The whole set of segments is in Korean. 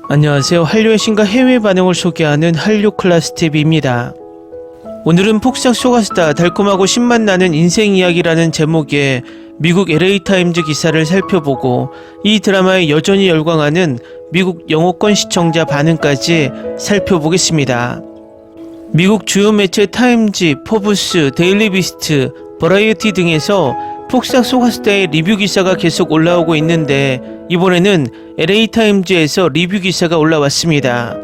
안녕하세요. 한류의 신과 해외 반응을 소개하는 한류 클래스TV입니다. 오늘은 폭삭 속았수다 달콤하고 신맛 나는 인생 이야기라는 제목의 미국 LA타임즈 기사를 살펴보고 이 드라마에 여전히 열광하는 미국 영어권 시청자 반응까지 살펴보겠습니다. 미국 주요 매체 타임즈, 포브스, 데일리 비스트, 버라이어티 등에서 폭삭 속았수다의 리뷰 기사가 계속 올라오고 있는데 이번에는 LA타임즈에서 리뷰 기사가 올라왔습니다.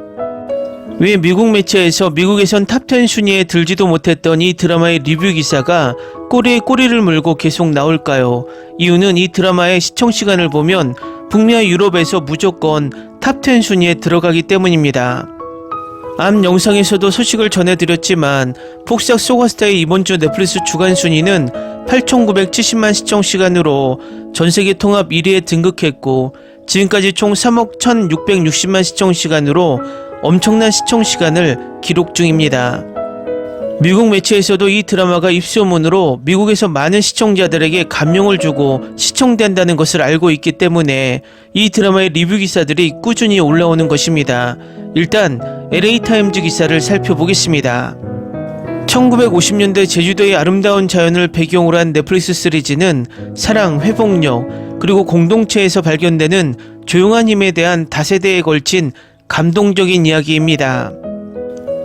왜 미국 매체에서 미국에선 탑10 순위에 들지도 못했던 이 드라마의 리뷰 기사가 꼬리에 꼬리를 물고 계속 나올까요? 이유는 이 드라마의 시청시간을 보면 북미와 유럽에서 무조건 탑10 순위에 들어가기 때문입니다. 앞 영상에서도 소식을 전해드렸지만 폭삭 속았수다의 이번주 넷플릭스 주간 순위는 8,970만 시청시간으로 전세계 통합 1위에 등극했고 지금까지 총 3억 1,660만 시청시간으로 엄청난 시청시간을 기록 중입니다. 미국 매체에서도 이 드라마가 입소문으로 미국에서 많은 시청자들에게 감명을 주고 시청된다는 것을 알고 있기 때문에 이 드라마의 리뷰 기사들이 꾸준히 올라오는 것입니다. 일단 LA타임즈 기사를 살펴보겠습니다. 1950년대 제주도의 아름다운 자연을 배경으로 한 넷플릭스 시리즈는 사랑, 회복력, 그리고 공동체에서 발견되는 조용한 힘에 대한 다세대에 걸친 감동적인 이야기입니다.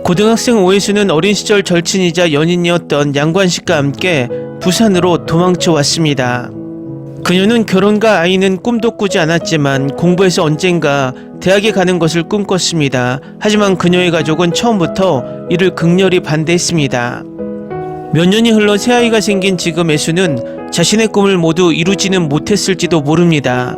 고등학생 오해수는 어린 시절 절친이자 연인이었던 양관식과 함께 부산으로 도망쳐 왔습니다. 그녀는 결혼과 아이는 꿈도 꾸지 않았지만 공부해서 언젠가 대학에 가는 것을 꿈꿨습니다. 하지만 그녀의 가족은 처음부터 이를 극렬히 반대했습니다. 몇 년이 흘러 새아이가 생긴 지금 애수는 자신의 꿈을 모두 이루지는 못했을지도 모릅니다.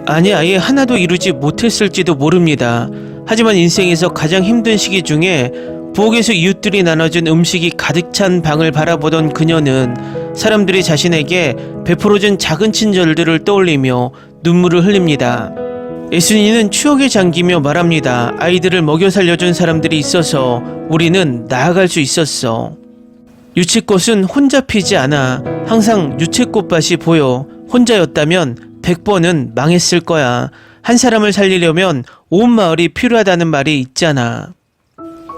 아니, 아예 하나도 이루지 못했을지도 모릅니다. 하지만 인생에서 가장 힘든 시기 중에 부엌에서 이웃들이 나눠준 음식이 가득 찬 방을 바라보던 그녀는 사람들이 자신에게 베풀어준 작은 친절들을 떠올리며 눈물을 흘립니다. 애순이는 추억에 잠기며 말합니다. 아이들을 먹여 살려준 사람들이 있어서 우리는 나아갈 수 있었어. 유채꽃은 혼자 피지 않아. 항상 유채꽃밭이 보여. 혼자였다면 100번은 망했을 거야. 한 사람을 살리려면 온 마을이 필요하다는 말이 있잖아.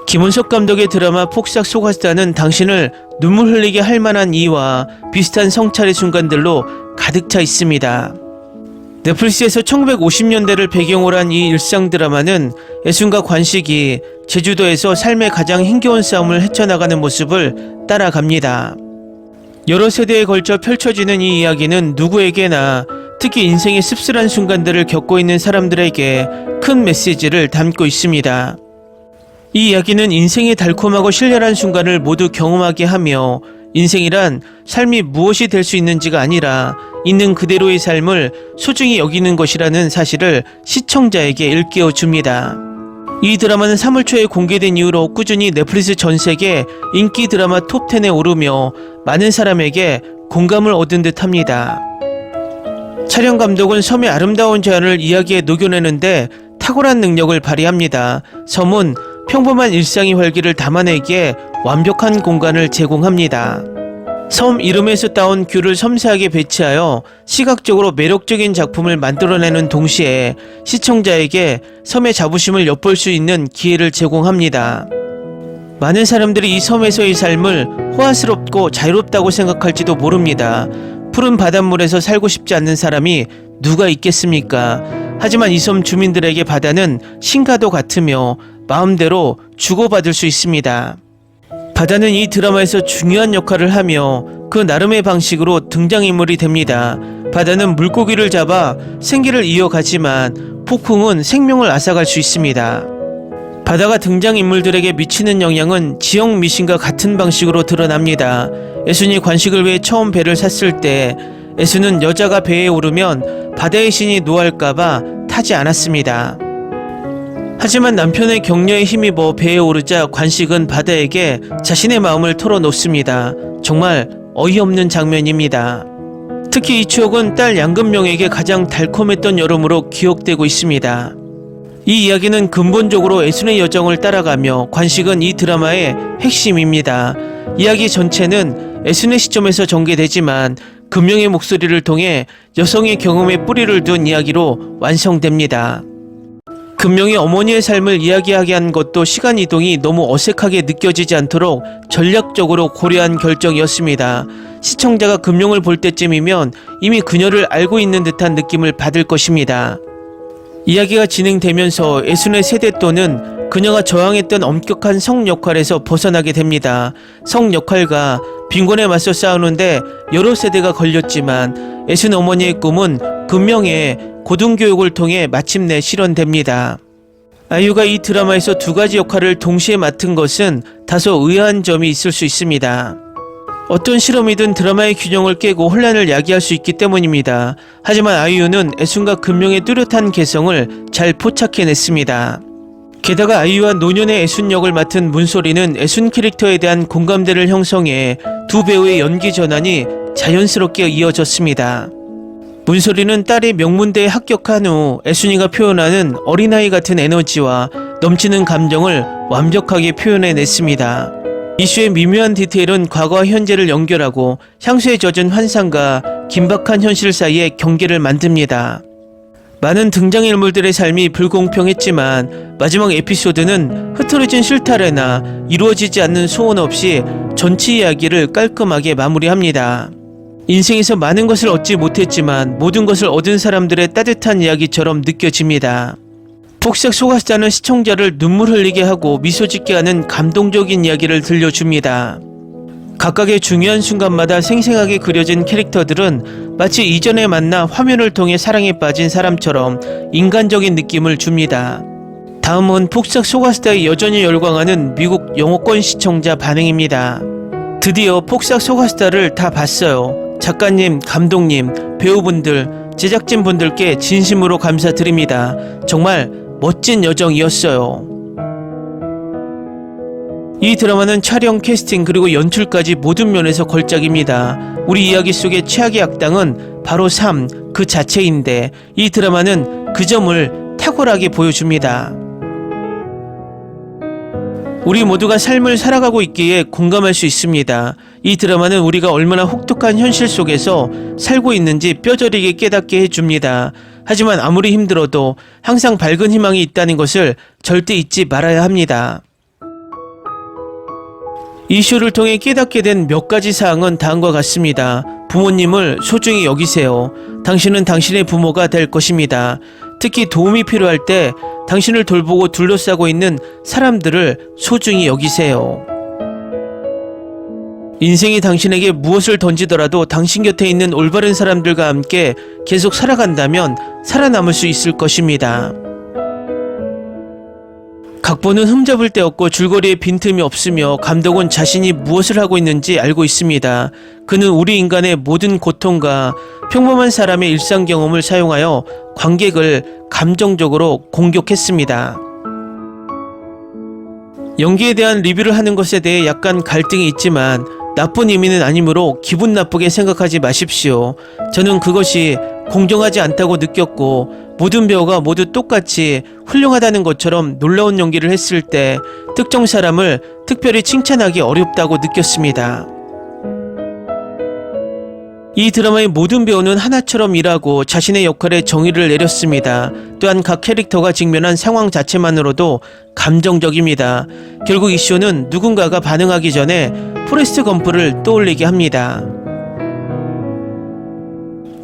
김은석 감독의 드라마 폭삭 속았수다는 당신을 눈물 흘리게 할 만한 이와 비슷한 성찰의 순간들로 가득 차 있습니다. 넷플릭스에서 1950년대를 배경으로 한 이 일상 드라마는 애순과 관식이 제주도에서 삶의 가장 힘겨운 싸움을 헤쳐나가는 모습을 따라갑니다. 여러 세대에 걸쳐 펼쳐지는 이 이야기는 누구에게나 특히 인생의 씁쓸한 순간들을 겪고 있는 사람들에게 큰 메시지를 담고 있습니다. 이 이야기는 인생의 달콤하고 신랄한 순간을 모두 경험하게 하며 인생이란 삶이 무엇이 될 수 있는지가 아니라 있는 그대로의 삶을 소중히 여기는 것이라는 사실을 시청자에게 일깨워줍니다. 이 드라마는 3월 초에 공개된 이후로 꾸준히 넷플릭스 전세계 인기 드라마 톱10에 오르며 많은 사람에게 공감을 얻은 듯 합니다. 촬영 감독은 섬의 아름다운 자연을 이야기에 녹여내는데 탁월한 능력을 발휘합니다. 섬은 평범한 일상의 활기를 담아내기에 완벽한 공간을 제공합니다. 섬 이름에서 따온 귤을 섬세하게 배치하여 시각적으로 매력적인 작품을 만들어내는 동시에 시청자에게 섬의 자부심을 엿볼 수 있는 기회를 제공합니다. 많은 사람들이 이 섬에서의 삶을 호화스럽고 자유롭다고 생각할지도 모릅니다. 푸른 바닷물에서 살고 싶지 않는 사람이 누가 있겠습니까? 하지만 이 섬 주민들에게 바다는 신과도 같으며 마음대로 주고받을 수 있습니다. 바다는 이 드라마에서 중요한 역할을 하며 그 나름의 방식으로 등장인물이 됩니다. 바다는 물고기를 잡아 생계를 이어가지만 폭풍은 생명을 앗아갈 수 있습니다. 바다가 등장인물들에게 미치는 영향은 지역 미신과 같은 방식으로 드러납니다. 애순이 관식을 위해 처음 배를 샀을 때 애순은 여자가 배에 오르면 바다의 신이 노할까봐 타지 않았습니다. 하지만 남편의 격려에 힘입어 배에 오르자 관식은 바다에게 자신의 마음을 털어놓습니다. 정말 어이없는 장면입니다. 특히 이 추억은 딸 양금명에게 가장 달콤했던 여름으로 기억되고 있습니다. 이 이야기는 근본적으로 애순의 여정을 따라가며 관식은 이 드라마의 핵심입니다. 이야기 전체는 애순의 시점에서 전개되지만 금명의 목소리를 통해 여성의 경험에 뿌리를 둔 이야기로 완성됩니다. 금명이 어머니의 삶을 이야기하게 한 것도 시간 이동이 너무 어색하게 느껴지지 않도록 전략적으로 고려한 결정이었습니다. 시청자가 금명을 볼 때쯤이면 이미 그녀를 알고 있는 듯한 느낌을 받을 것입니다. 이야기가 진행되면서 애순의 세대또는 그녀가 저항했던 엄격한 성 역할에서 벗어나게 됩니다. 성 역할과 빈곤에 맞서 싸우는데 여러 세대가 걸렸지만 애순 어머니의 꿈은 금명의 고등교육을 통해 마침내 실현됩니다. 아이유가 이 드라마에서 두 가지 역할을 동시에 맡은 것은 다소 의아한 점이 있을 수 있습니다. 어떤 실험이든 드라마의 균형을 깨고 혼란을 야기할 수 있기 때문입니다. 하지만 아이유는 애순과 금명의 뚜렷한 개성을 잘 포착해냈습니다. 게다가 아이유와 노년의 애순 역을 맡은 문소리는 애순 캐릭터에 대한 공감대를 형성해 두 배우의 연기 전환이 자연스럽게 이어졌습니다. 문소리는 딸이 명문대에 합격한 후 애순이가 표현하는 어린아이 같은 에너지와 넘치는 감정을 완벽하게 표현해냈습니다. 이슈의 미묘한 디테일은 과거와 현재를 연결하고 향수에 젖은 환상과 긴박한 현실 사이의 경계를 만듭니다. 많은 등장인물들의 삶이 불공평했지만 마지막 에피소드는 흐트러진 실타래나 이루어지지 않는 소원 없이 전체 이야기를 깔끔하게 마무리합니다. 인생에서 많은 것을 얻지 못했지만 모든 것을 얻은 사람들의 따뜻한 이야기처럼 느껴집니다. 폭삭 속았다는 시청자를 눈물 흘리게 하고 미소 짓게 하는 감동적인 이야기를 들려줍니다. 각각의 중요한 순간마다 생생하게 그려진 캐릭터들은 마치 이전에 만나 화면을 통해 사랑에 빠진 사람처럼 인간적인 느낌을 줍니다. 다음은 폭삭 소가스타에 여전히 열광하는 미국 영어권 시청자 반응입니다. 드디어 폭삭 소가스타를 다 봤어요. 작가님, 감독님, 배우분들, 제작진분들께 진심으로 감사드립니다. 정말 멋진 여정이었어요. 이 드라마는 촬영, 캐스팅, 그리고 연출까지 모든 면에서 걸작입니다. 우리 이야기 속의 최악의 악당은 바로 삶 그 자체인데 이 드라마는 그 점을 탁월하게 보여줍니다. 우리 모두가 삶을 살아가고 있기에 공감할 수 있습니다. 이 드라마는 우리가 얼마나 혹독한 현실 속에서 살고 있는지 뼈저리게 깨닫게 해줍니다. 하지만 아무리 힘들어도 항상 밝은 희망이 있다는 것을 절대 잊지 말아야 합니다. 이 쇼를 통해 깨닫게 된 몇 가지 사항은 다음과 같습니다. 부모님을 소중히 여기세요. 당신은 당신의 부모가 될 것입니다. 특히 도움이 필요할 때 당신을 돌보고 둘러싸고 있는 사람들을 소중히 여기세요. 인생이 당신에게 무엇을 던지더라도 당신 곁에 있는 올바른 사람들과 함께 계속 살아간다면 살아남을 수 있을 것입니다. 각본은 흠잡을 데 없고 줄거리에 빈틈이 없으며 감독은 자신이 무엇을 하고 있는지 알고 있습니다. 그는 우리 인간의 모든 고통과 평범한 사람의 일상 경험을 사용하여 관객을 감정적으로 공격했습니다. 연기에 대한 리뷰를 하는 것에 대해 약간 갈등이 있지만 나쁜 의미는 아니므로 기분 나쁘게 생각하지 마십시오. 저는 그것이 공정하지 않다고 느꼈고 모든 배우가 모두 똑같이 훌륭하다는 것처럼 놀라운 연기를 했을 때 특정 사람을 특별히 칭찬하기 어렵다고 느꼈습니다. 이 드라마의 모든 배우는 하나처럼 일하고 자신의 역할에 정의를 내렸습니다. 또한 각 캐릭터가 직면한 상황 자체만으로도 감정적입니다. 결국 이 쇼는 누군가가 반응하기 전에 포레스트 검프를 떠올리게 합니다.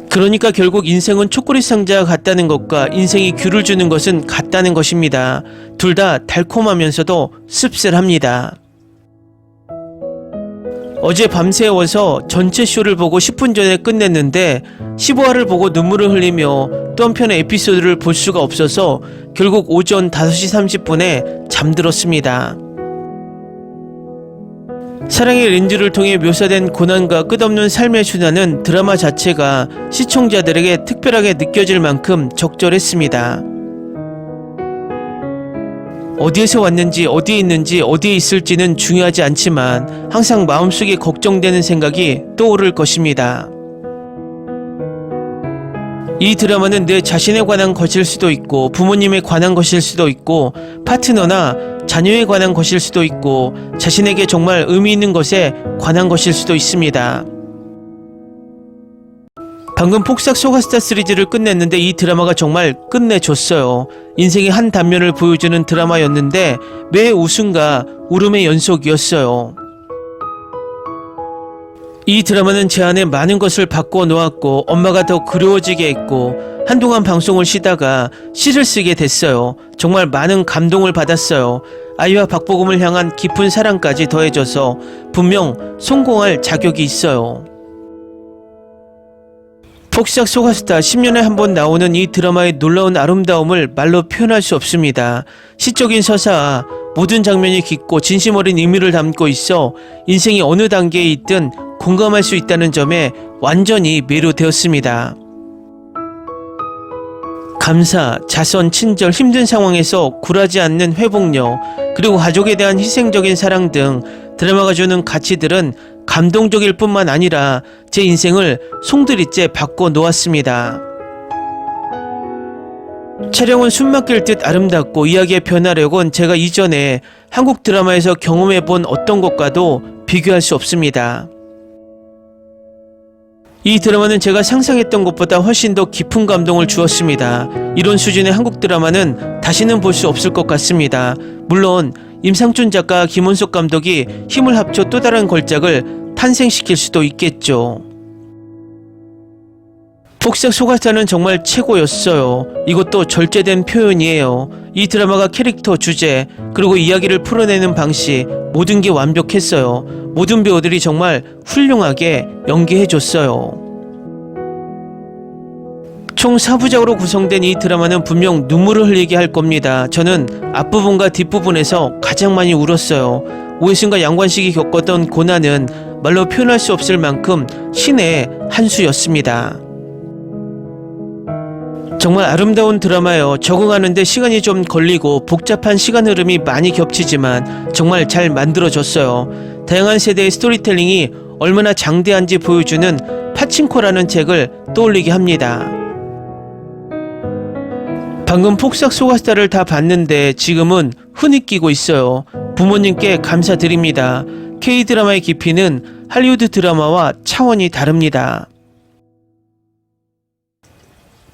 그러니까 결국 인생은 초콜릿 상자와 같다는 것과 인생이 귤을 주는 것은 같다는 것입니다. 둘 다 달콤하면서도 씁쓸합니다. 어제 밤새워서 전체 쇼를 보고 10분 전에 끝냈는데 15화를 보고 눈물을 흘리며 또 한편의 에피소드를 볼 수가 없어서 결국 오전 5시 30분에 잠들었습니다. 사랑의 렌즈를 통해 묘사된 고난과 끝없는 삶의 순환은 드라마 자체가 시청자들에게 특별하게 느껴질 만큼 적절했습니다. 어디에서 왔는지, 어디에 있는지, 어디에 있을지는 중요하지 않지만 항상 마음속에 걱정되는 생각이 떠오를 것입니다. 이 드라마는 내 자신에 관한 것일 수도 있고 부모님에 관한 것일 수도 있고 파트너나 자녀에 관한 것일 수도 있고 자신에게 정말 의미 있는 것에 관한 것일 수도 있습니다. 방금 폭삭 소가스타 시리즈를 끝냈는데 이 드라마가 정말 끝내줬어요. 인생의 한 단면을 보여주는 드라마였는데 매 웃음과 울음의 연속이었어요. 이 드라마는 제 안에 많은 것을 바꿔 놓았고 엄마가 더 그리워지게 했고 한동안 방송을 쉬다가 시를 쓰게 됐어요. 정말 많은 감동을 받았어요. 아이와 박보검을 향한 깊은 사랑까지 더해져서 분명 성공할 자격이 있어요. 폭삭 소가스타 10년에 한 번 나오는 이 드라마의 놀라운 아름다움을 말로 표현할 수 없습니다. 시적인 서사와 모든 장면이 깊고 진심 어린 의미를 담고 있어 인생이 어느 단계에 있든 공감할 수 있다는 점에 완전히 매료되었습니다. 감사, 자선, 친절, 힘든 상황에서 굴하지 않는 회복력, 그리고 가족에 대한 희생적인 사랑 등 드라마가 주는 가치들은 감동적일 뿐만 아니라 제 인생을 송두리째 바꿔 놓았습니다. 촬영은 숨막힐 듯 아름답고 이야기의 변화력은 제가 이전에 한국 드라마에서 경험해본 어떤 것과도 비교할 수 없습니다. 이 드라마는 제가 상상했던 것보다 훨씬 더 깊은 감동을 주었습니다. 이런 수준의 한국 드라마는 다시는 볼 수 없을 것 같습니다. 물론 임상춘 작가, 김원석 감독이 힘을 합쳐 또 다른 걸작을 탄생시킬 수도 있겠죠. 폭삭 소가스타는 정말 최고였어요. 이것도 절제된 표현이에요. 이 드라마가 캐릭터, 주제, 그리고 이야기를 풀어내는 방식, 모든 게 완벽했어요. 모든 배우들이 정말 훌륭하게 연기해줬어요. 총 4부작으로 구성된 이 드라마는 분명 눈물을 흘리게 할 겁니다. 저는 앞부분과 뒷부분에서 가장 많이 울었어요. 오해순과 양관식이 겪었던 고난은 말로 표현할 수 없을 만큼 신의 한 수였습니다. 정말 아름다운 드라마예요. 적응하는데 시간이 좀 걸리고 복잡한 시간 흐름이 많이 겹치지만 정말 잘 만들어졌어요. 다양한 세대의 스토리텔링이 얼마나 장대한지 보여주는 파친코라는 책을 떠올리게 합니다. 방금 폭삭 소가스타를 다 봤는데 지금은 흔히 끼고 있어요. 부모님께 감사드립니다. K-드라마의 깊이는 할리우드 드라마와 차원이 다릅니다.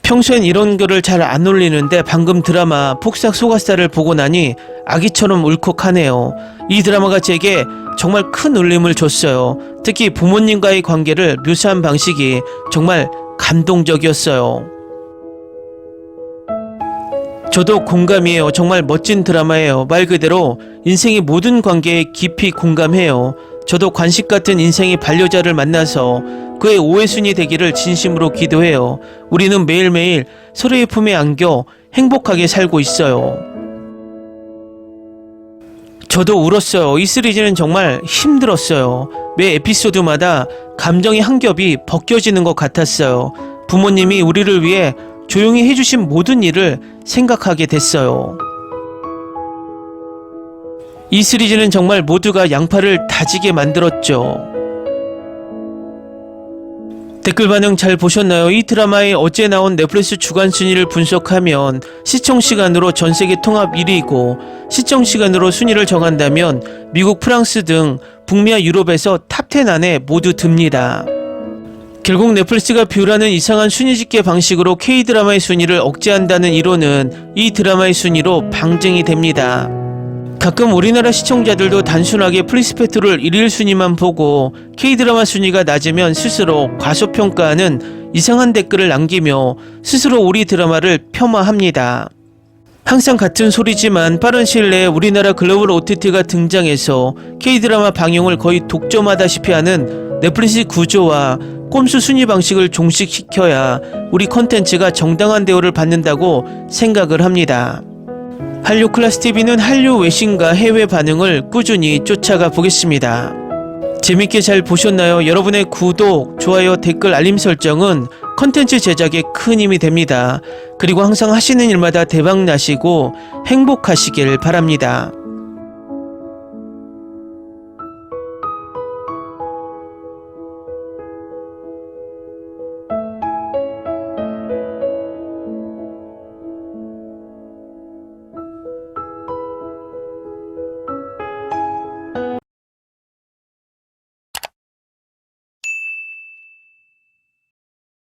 평소엔 이런 글을 잘 안 올리는데 방금 드라마 폭삭 소가스타를 보고 나니 아기처럼 울컥하네요. 이 드라마가 제게 정말 큰 울림을 줬어요. 특히 부모님과의 관계를 묘사한 방식이 정말 감동적이었어요. 저도 공감이에요. 정말 멋진 드라마예요. 말 그대로 인생의 모든 관계에 깊이 공감해요. 저도 관식 같은 인생의 반려자를 만나서 그의 오해순이 되기를 진심으로 기도해요. 우리는 매일매일 서로의 품에 안겨 행복하게 살고 있어요. 저도 울었어요. 이 시리즈는 정말 힘들었어요. 매 에피소드마다 감정의 한 겹이 벗겨지는 것 같았어요. 부모님이 우리를 위해 조용히 해주신 모든 일을 생각하게 됐어요. 이 시리즈는 정말 모두가 양파를 다지게 만들었죠. 댓글 반응 잘 보셨나요? 이 드라마의 어제 나온 넷플릭스 주간 순위를 분석하면 시청시간으로 전세계 통합 1위이고 시청시간으로 순위를 정한다면 미국, 프랑스 등 북미와 유럽에서 탑10 안에 모두 듭니다. 결국 넷플릭스가 뷰라는 이상한 순위 집계 방식으로 K-드라마의 순위를 억제한다는 이론은 이 드라마의 순위로 방증이 됩니다. 가끔 우리나라 시청자들도 단순하게 플리스페트롤 1일 순위만 보고 K-드라마 순위가 낮으면 스스로 과소평가하는 이상한 댓글을 남기며 스스로 우리 드라마를 폄하합니다. 항상 같은 소리지만 빠른 시일 내에 우리나라 글로벌 OTT가 등장해서 K-드라마 방영을 거의 독점하다시피 하는 넷플릭스 구조와 꼼수 순위 방식을 종식시켜야 우리 컨텐츠가 정당한 대우를 받는다고 생각을 합니다. 한류 클래스TV는 한류 외신과 해외 반응을 꾸준히 쫓아가 보겠습니다. 재밌게 잘 보셨나요? 여러분의 구독, 좋아요, 댓글, 알림 설정은 컨텐츠 제작에 큰 힘이 됩니다. 그리고 항상 하시는 일마다 대박 나시고 행복하시길 바랍니다.